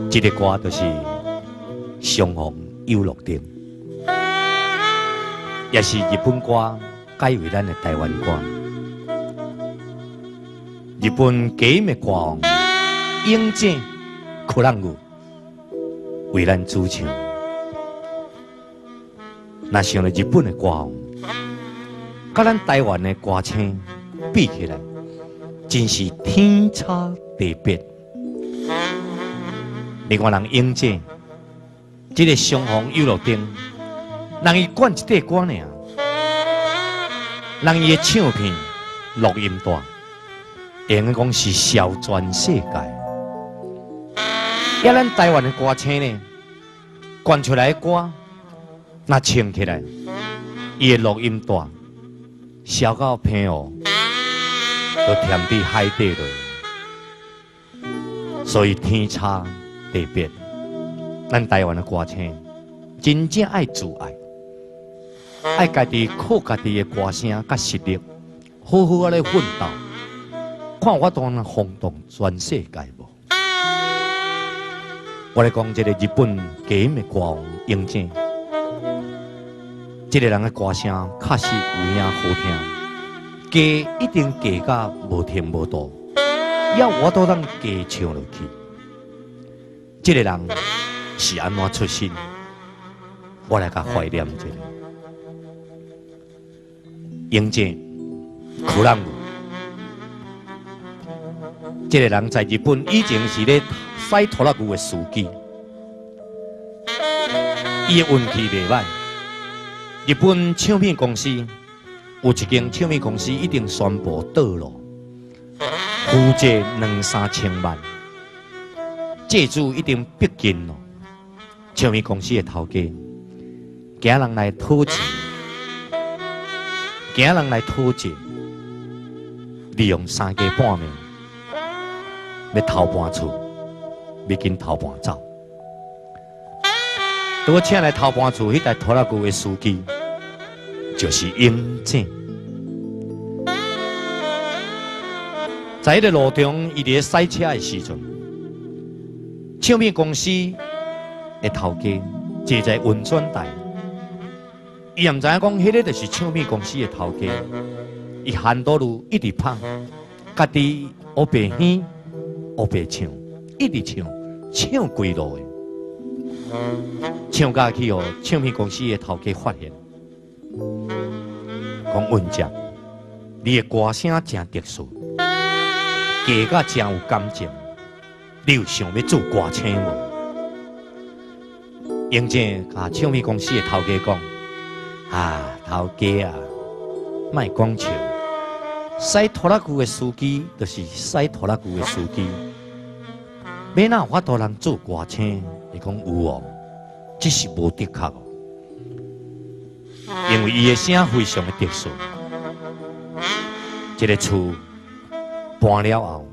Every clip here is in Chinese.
这个歌就是相逢有乐町，也是日本歌改为咱的台湾歌。日本歌的歌王英井可朗武为咱主唱。若想到日本的歌王，甲咱台湾的歌星比起来，真是天差地别。你看人英井，这个相逢有乐町，人伊管一块歌尔，人伊的唱片录音带，应该讲是销全世界。也咱台湾的歌星呢，灌出来的歌，那唱起来，伊的录音带销到偏哦，都踮伫海底了，所以天差地别。咱台湾的歌星真正爱自爱，爱家己靠家己的歌声甲实力，好好咧奋斗，看我当能轰动全世界无？我来讲这个日本歌的歌王英井，这个人的歌声确实有影好听，歌一定歌甲无甜无度，要我都能歌唱落去。这个人是安怎出身？我来甲怀念一下。英井可朗武，这个人在日本以前是咧驶拖拉机的司机，伊的运气袂歹。日本唱片公司有一间唱片公司一定宣布倒落，负债2、3千万，债主一定逼近咯。唱片公司的头家，惊人来讨钱，惊人来讨债，利用3更半暝，要偷搬厝，要紧偷搬走。我请来偷搬厝，迄台拖拉机的司机就是英井。在迄个路中，伊伫赛车的时阵，唱片公司的头家坐在运转台，伊也唔知影讲，迄个就是唱片公司的头家。伊hand倒路一直拍，家己黑白哼，黑白唱，一直唱规路的。唱到去哦，唱片公司的头家发现，讲文章，你的歌声真特殊，歌甲真有感情，你有想要做歌星无？英井甲唱片公司的头家讲：头家啊，莫讲笑，驶拖拉机的司机就是驶拖拉机的司机，要哪有法度人做歌星？伊讲有哦，只是无的确哦，因为伊的声非常的特殊。这个厝搬了后，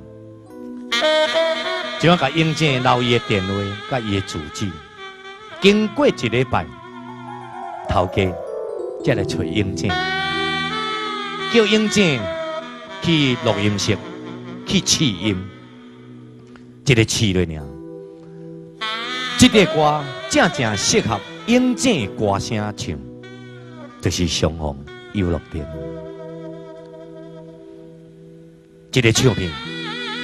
就要甲英井留伊的电话，甲伊的住址。经过1礼拜，头家才来找英井，叫英井去录音室去试音，一个试了尔。这个歌正正适合英井的歌声唱，就是相逢有乐町。这个唱片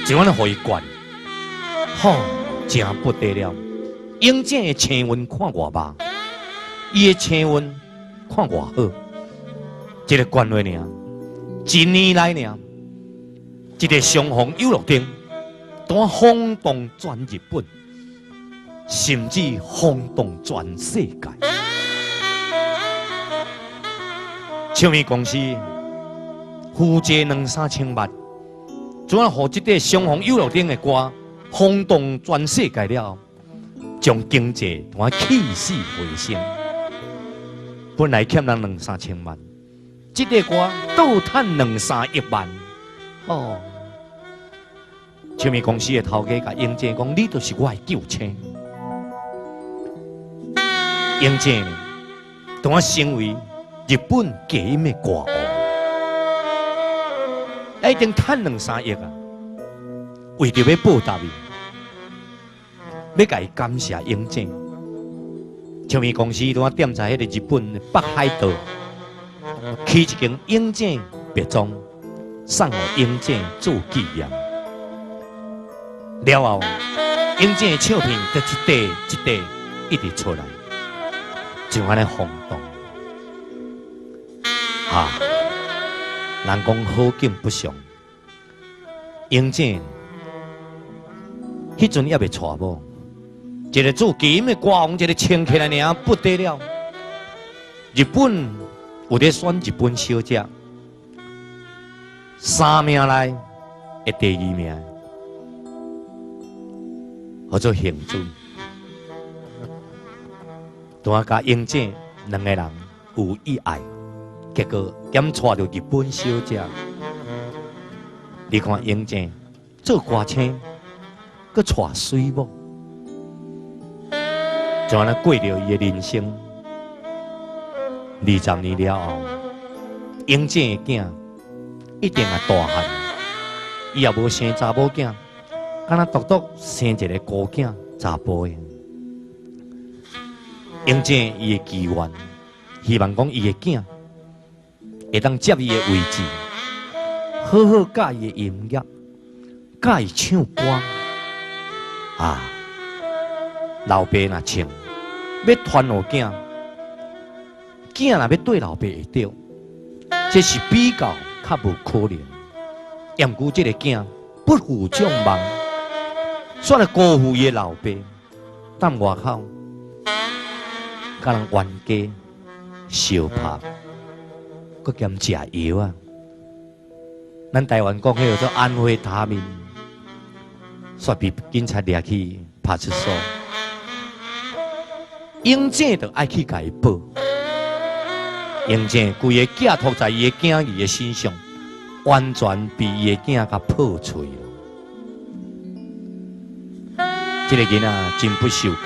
就安尼互伊灌，好，真不得了。英井的青韵看偌捌，伊的青韵看偌好。这个灌落尔，一年来尔，这个相逢有乐町，当轰动全日本。甚至轰动全世界。唱片公司负债2、3千万，怎样让这个相逢有乐町的歌轰动全世界了？将经济起死回生。本来欠人2、3千万，这个歌倒赚2、3亿万。哦，唱片公司的头家甲英井讲：“你就是我的救星。”英井呢，当成为日本歌音的歌王，一定赚2、3亿啊！为着要报答伊，要甲伊感谢英姐。唱片公司拄啊踮在迄个日本的北海道，起一间英姐别庄，送互英姐做纪念。了后，英姐的唱片就一块一块一直出来，就安尼轰动。啊，人讲好景不长，英姐迄阵也未娶某。一个做基因的歌王，一个穿起来尔不得了。日本有咧选日本小姐，3名内的第2名，叫做幸准。拄啊甲英姐2个人有意爱，结果兼娶着日本小姐。你看英姐做歌星，佮娶水某。就安尼过着伊的人生，20年了后，英姐的囝一定也大汉，伊也无生查某囝，敢若独独生一个孤囝查甫的。英姐伊的祈愿，希望讲伊的囝会当接伊的位置，好好教伊的音乐，教伊唱歌啊。老爸若唱，要传互囝，囝若要对老爸会着，这是比较较无可能。毋过这个囝不负众望，煞来辜负伊的老爸，踮外口，甲人冤家相拍，佮兼食药啊。咱台湾讲迄个做安非他命，煞被警察抓去派出所。英姐就爱去甲伊报，英姐规个寄托在伊的囝儿的身上，完全被伊的囝甲破碎了。这个囡仔真不受教，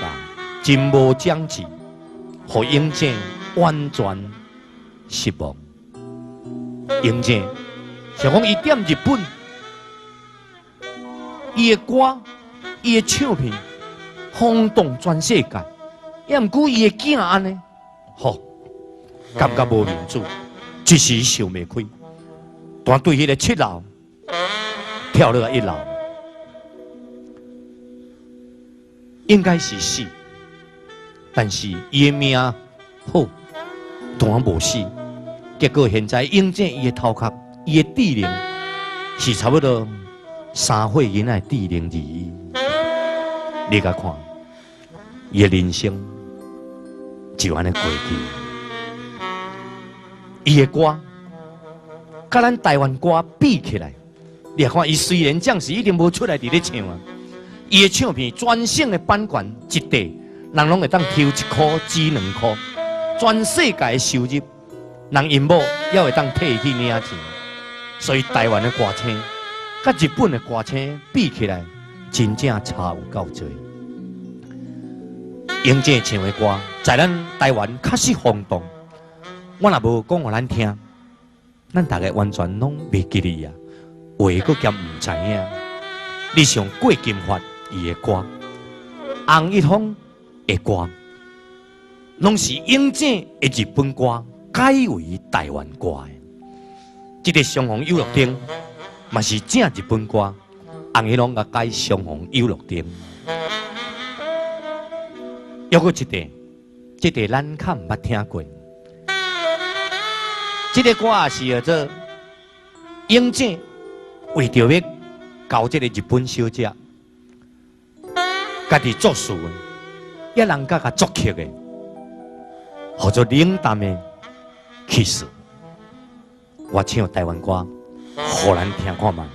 真无长志，互英姐完全失望。英姐想讲伊踮日本，伊的歌、伊的唱片轰动全世界。也毋过伊的囝安尼，吼，感觉无面子，一时想袂开，但对迄个7楼跳落1楼，应该是死，但是伊的命好，但无死。结果现在英姐伊的头壳，伊的智能是差不多3岁囡仔的智能而已。你甲看，伊的人生。就安尼过去，伊的歌，甲咱台湾歌比起来，你看伊虽然将士一定无出来伫咧唱啊，伊的唱片全省的版权一地，人拢会当抽1块、值2块，全世界的收入，人因某也会当摕去领钱，所以台湾的歌星，甲日本的歌星比起来，真正差有够多。英姐唱的歌，在咱台湾确实轰动。我若无讲互咱听，咱大家完全拢袂记哩啊，话佫兼唔知影。你像郭金发伊的歌，洪一峰的歌，拢是英姐的日本歌改为台湾歌的。这个双虹有乐町嘛是正日本歌，洪一峰甲改双虹有乐町。还佫一个，这个咱较毋捌听过。这个歌也是叫做英姐为着要交这个日本小姐，家己作词的，也人家甲作曲的，叫做冷淡的 kiss。我唱台湾歌，互咱听看卖，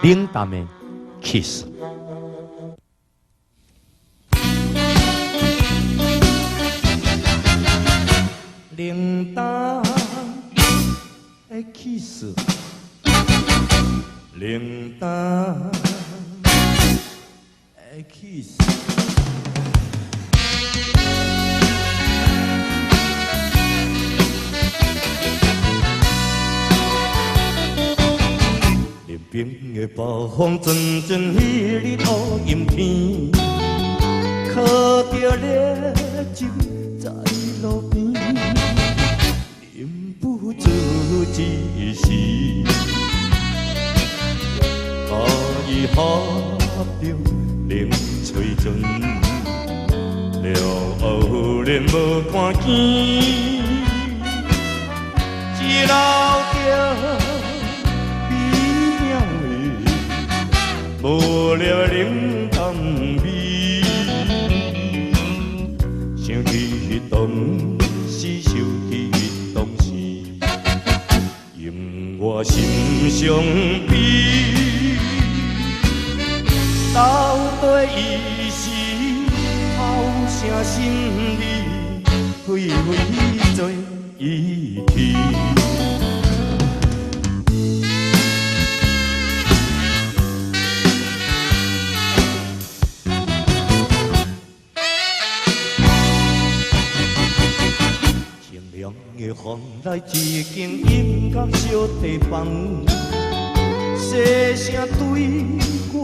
冷淡的 kiss。冷淡的 kiss， 冷淡的 kiss。林边的暴风阵阵，迄日乌阴天。靠着烈酒在路边，忍不住一时，甲伊合着冷吹船，了后连无看见，一老着美妙的，无了冷淡味。想起迄当时，想起迄当时，令我心伤悲。到底伊是好声心里，灰灰做遗弃。清凉的风来，一间音乐小地方，细声对我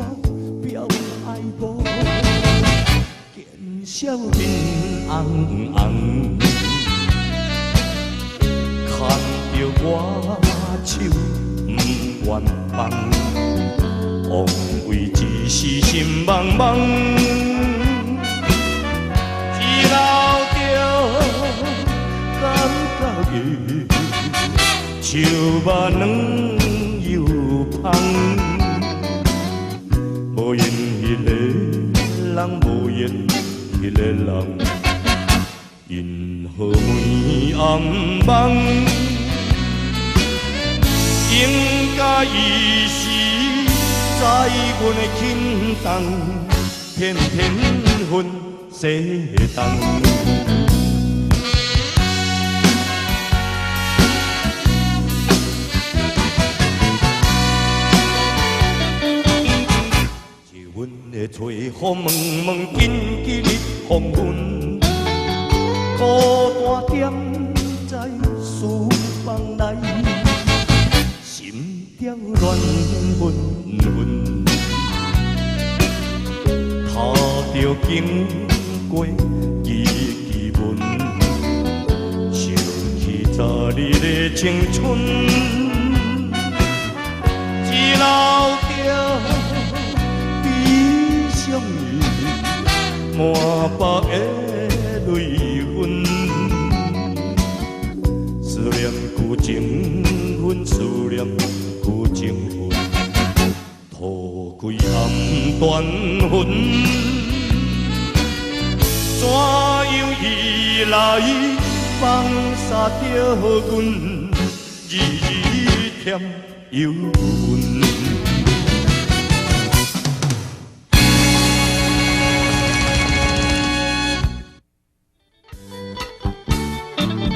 表爱慕，见笑面红红，看着我手不愿放，枉为一时心茫茫，一老着感觉的手肉软又香。无言迄个人，无言迄个人，因何暝暗梦？应该伊是在阮的轻重，偏偏阮西东。吹风蒙蒙，紧记日风云，孤单点在书房内，心跳乱纷纷，踏着经过记记文，想起昨日的青春，一老着。满腹的泪痕，思念旧情分，思念旧情分，吐开暗断魂，怎样伊来放洒着阮，日日添忧闷。